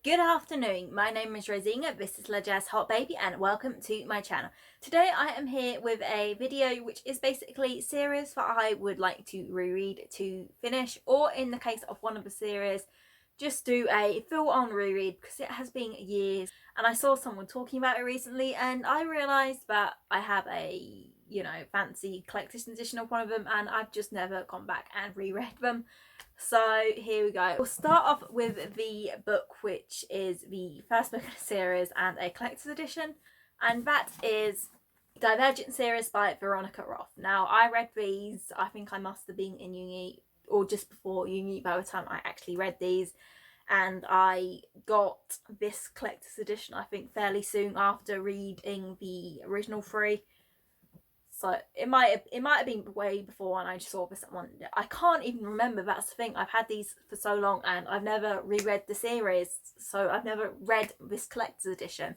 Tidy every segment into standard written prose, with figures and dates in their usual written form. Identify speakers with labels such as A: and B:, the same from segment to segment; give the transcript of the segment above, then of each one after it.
A: Good afternoon, my name is Rosina, this is La Jazz Hot Baby and welcome to my channel. Today I am here with a video which is basically series that I would like to reread to finish, or in the case of one of the series, just do a full-on reread because it has been years and I saw someone talking about it recently and I realised that I have a, fancy collector's edition of one of them and I've just never gone back and reread them. So here we go. We'll start off with the book which is the first book in the series and a collector's edition, and that is Divergent series by Veronica Roth. Now I read these, I think I must have been in uni or just before uni by the time I actually read these, and I got this collector's edition I think fairly soon after reading the original three. So it might have been way before and I just saw this one. I can't even remember, that's the thing. I've had these for so long and I've never reread the series, so I've never read this collector's edition.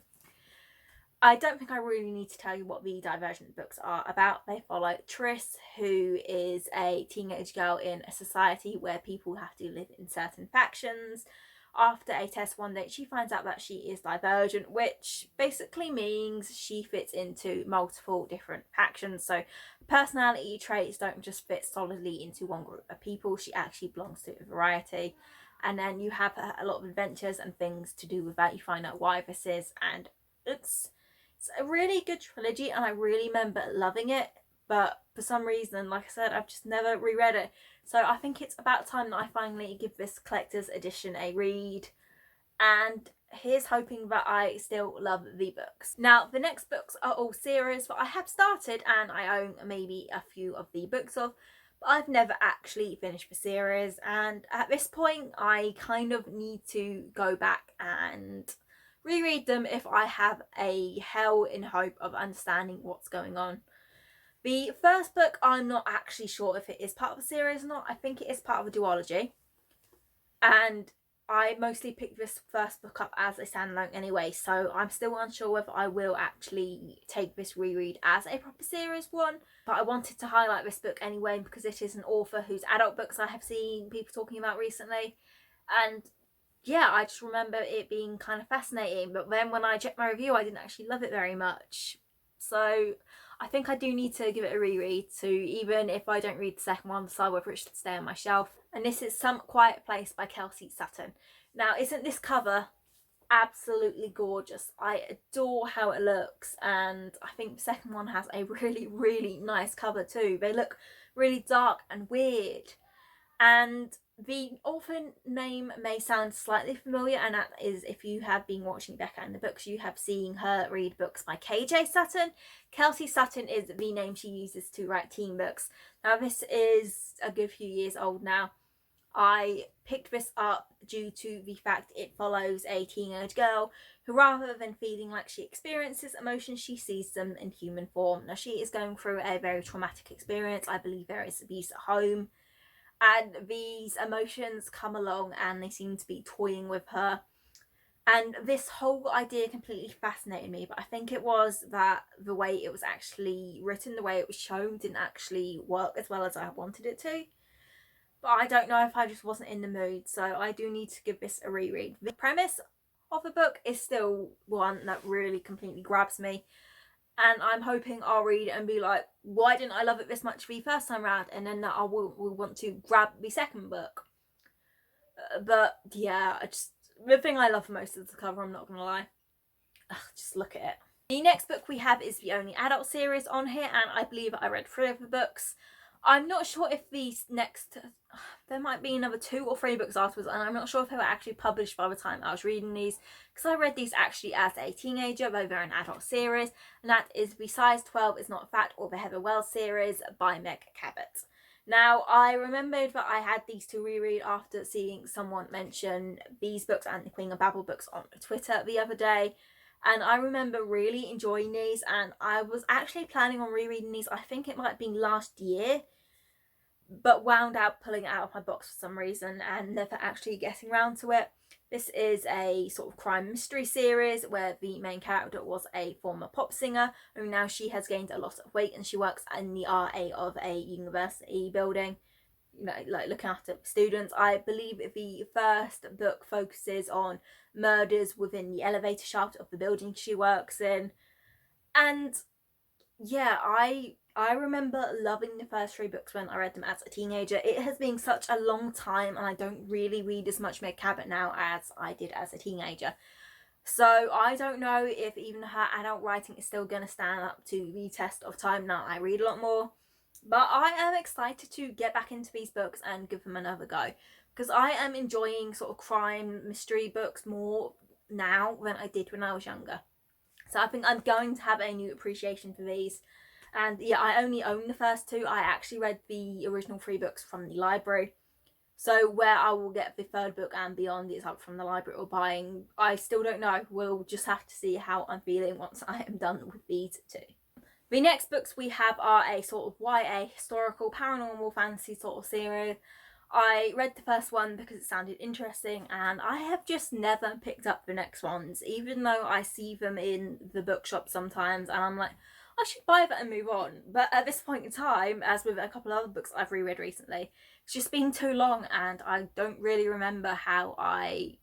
A: I don't think I really need to tell you what the Divergent books are about. They follow Tris, who is a teenage girl in a society where people have to live in certain factions. After a test one day, she finds out that she is divergent, which basically means she fits into multiple different factions. So personality traits don't just fit solidly into one group of people. She actually belongs to a variety. And then you have a lot of adventures and things to do with that. You find out why this is, and it's a really good trilogy and I really remember loving it, but for some reason, like I said, I've just never reread it. So I think it's about time that I finally give this collector's edition a read, and here's hoping that I still love the books. Now the next books are all series that I have started and I own maybe a few of the books of, but I've never actually finished the series, and at this point I kind of need to go back and reread them if I have a hell in hope of understanding what's going on. The first book, I'm not actually sure if it is part of the series or not. I think it is part of a duology. And I mostly picked this first book up as a standalone anyway, so I'm still unsure whether I will actually take this reread as a proper series one. But I wanted to highlight this book anyway because it is an author whose adult books I have seen people talking about recently. And yeah, I just remember it being kind of fascinating, but then when I checked my review I didn't actually love it very much. So I think I do need to give it a reread to, even if I don't read the second one, decide whether it should stay on my shelf. And this is Some Quiet Place by Kelsey Sutton. Now isn't this cover absolutely gorgeous? I adore how it looks, and I think the second one has a really nice cover too. They look really dark and weird, and the author name may sound slightly familiar, and that is if you have been watching Becca and the Books, you have seen her read books by KJ Sutton. Kelsey Sutton is the name she uses to write teen books. Now this is a good few years old now. I picked this up due to the fact it follows a teenage girl who, rather than feeling like she experiences emotions, she sees them in human form. Now she is going through a very traumatic experience. I believe there is abuse at home, and these emotions come along and they seem to be toying with her, and this whole idea completely fascinated me. But I think it was that the way it was actually written, the way it was shown, didn't actually work as well as I wanted it to. But I don't know if I just wasn't in the mood, so I do need to give this a reread. The premise of the book is still one that really completely grabs me, and I'm hoping I'll read it and be like, why didn't I love it this much the first time round? And then I will want to grab the second book. But yeah, the thing I love most is the cover, I'm not gonna lie. Ugh, just look at it. The next book we have is the only adult series on here, and I believe I read 3 of the books. I'm not sure if these next, there might be another 2 or 3 books afterwards, and I'm not sure if they were actually published by the time I was reading these, because I read these actually as a teenager, though they're an adult series, and that is The Size 12 Is Not Fat or the Heather Wells series by Meg Cabot. Now I remembered that I had these to reread after seeing someone mention these books and the Queen of Babel books on Twitter the other day, and I remember really enjoying these, and I was actually planning on rereading these, I think it might have been last year, but wound up pulling it out of my box for some reason and never actually getting around to it. This is a sort of crime mystery series where the main character was a former pop singer, and now she has gained a lot of weight and she works in the RA of a university building. you know, like looking after students. I believe the first book focuses on murders within the elevator shaft of the building she works in. And yeah, I remember loving the first 3 books when I read them as a teenager. It has been such a long time, and I don't really read as much Meg Cabot now as I did as a teenager. So I don't know if even her adult writing is still going to stand up to the test of time now I read a lot more. But I am excited to get back into these books and give them another go, because I am enjoying sort of crime mystery books more now than I did when I was younger. So I think I'm going to have a new appreciation for these. And yeah, I only own the first 2. I actually read the original 3 books from the library. So where I will get the 3rd book and beyond is up from the library or buying, I still don't know. We'll just have to see how I'm feeling once I am done with these 2. The next books we have are a sort of YA historical paranormal fantasy sort of series. I read the first one because it sounded interesting, and I have just never picked up the next ones, even though I see them in the bookshop sometimes and I'm like, I should buy that and move on. But at this point in time, as with a couple of other books I've reread recently, it's just been too long and I don't really remember how I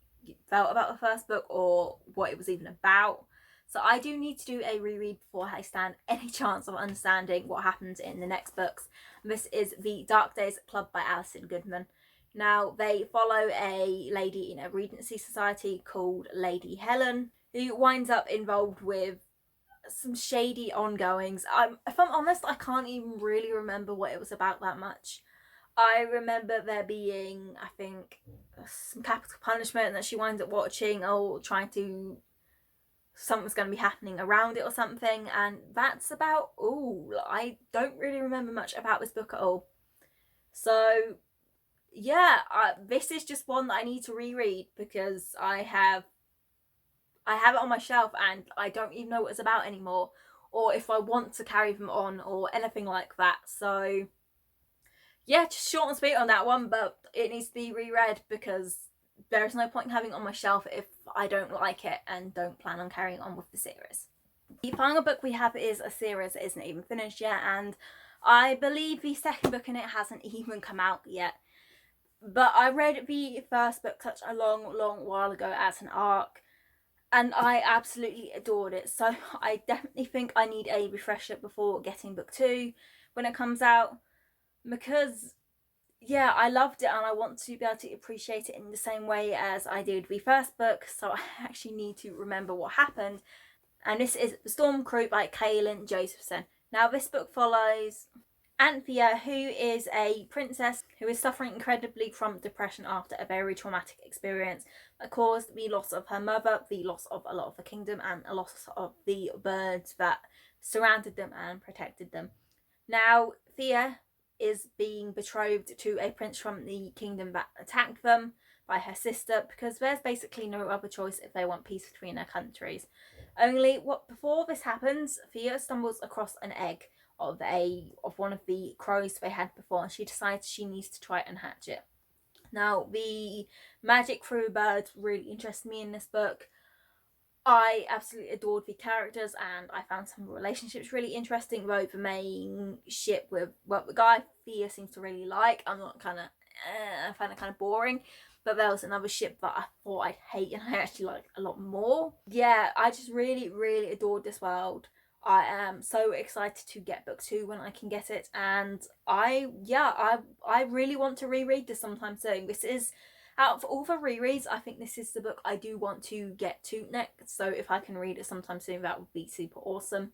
A: felt about the first book or what it was even about. So I do need to do a reread before I stand any chance of understanding what happens in the next books. This is The Dark Days Club by Alison Goodman. Now, they follow a lady in a Regency society called Lady Helen, who winds up involved with some shady ongoings. If I'm honest, I can't even really remember what it was about that much. I remember there being, I think, some capital punishment that she winds up watching or trying to, something's going to be happening around it or something, and that's about all. I don't really remember much about this book at all. So yeah, this is just one that I need to reread because I have it on my shelf and I don't even know what it's about anymore, or if I want to carry them on or anything like that. So yeah, just short and sweet on that one, but it needs to be reread because there's no point in having it on my shelf if I don't like it and don't plan on carrying on with the series. The final book we have is a series that isn't even finished yet, and I believe the 2nd book in it hasn't even come out yet. But I read the first book such a long while ago as an ARC, and I absolutely adored it. So I definitely think I need a refresher before getting book 2 when it comes out, because yeah, I loved it and I want to be able to appreciate it in the same way as I did the first book, so I actually need to remember what happened. And this is The Storm Crew by Kaylin Josephson. Now, this book follows Anthea, who is a princess who is suffering incredibly from depression after a very traumatic experience that caused the loss of her mother, the loss of a lot of the kingdom, and a loss of the birds that surrounded them and protected them. Now, Thea is being betrothed to a prince from the kingdom that attacked them by her sister, because there's basically no other choice if they want peace between their countries. Only before this happens, Thea stumbles across an egg of one of the crows they had before, and she decides she needs to try and hatch it. Now, the magic through birds really interested me in this book. I absolutely adored the characters and I found some relationships really interesting, though the main ship with the guy Thea seems to really like, I find it kind of boring. But there was another ship that I thought I'd hate and I actually liked a lot more. Yeah, I just really adored this world. I am so excited to get book 2 when I can get it, and I really want to reread this sometime soon. This is, out of all the rereads, I think this is the book I do want to get to next, so if I can read it sometime soon, that would be super awesome.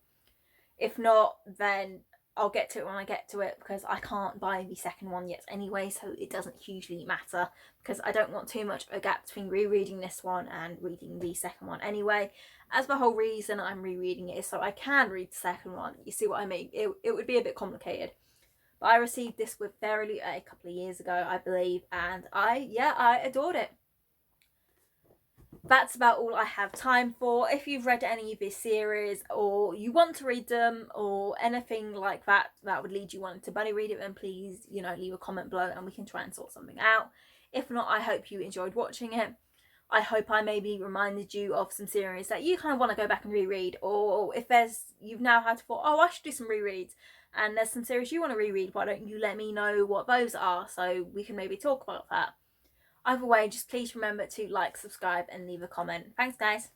A: If not, then I'll get to it when I get to it, because I can't buy the 2nd one yet anyway, so it doesn't hugely matter, because I don't want too much of a gap between rereading this one and reading the 2nd one anyway, as the whole reason I'm rereading it is so I can read the 2nd one. You see what I mean? It would be a bit complicated. But I received this with Verily a couple of years ago, I believe, and I adored it. That's about all I have time for. If you've read any of this series or you want to read them or anything like that that would lead you wanting to buddy read it, then please, leave a comment below and we can try and sort something out. If not, I hope you enjoyed watching it. I hope I maybe reminded you of some series that you kind of want to go back and reread, or if you've now had to thought, oh, I should do some rereads, and there's some series you want to reread, why don't you let me know what those are so we can maybe talk about that. Either way, just please remember to like, subscribe and leave a comment. Thanks guys.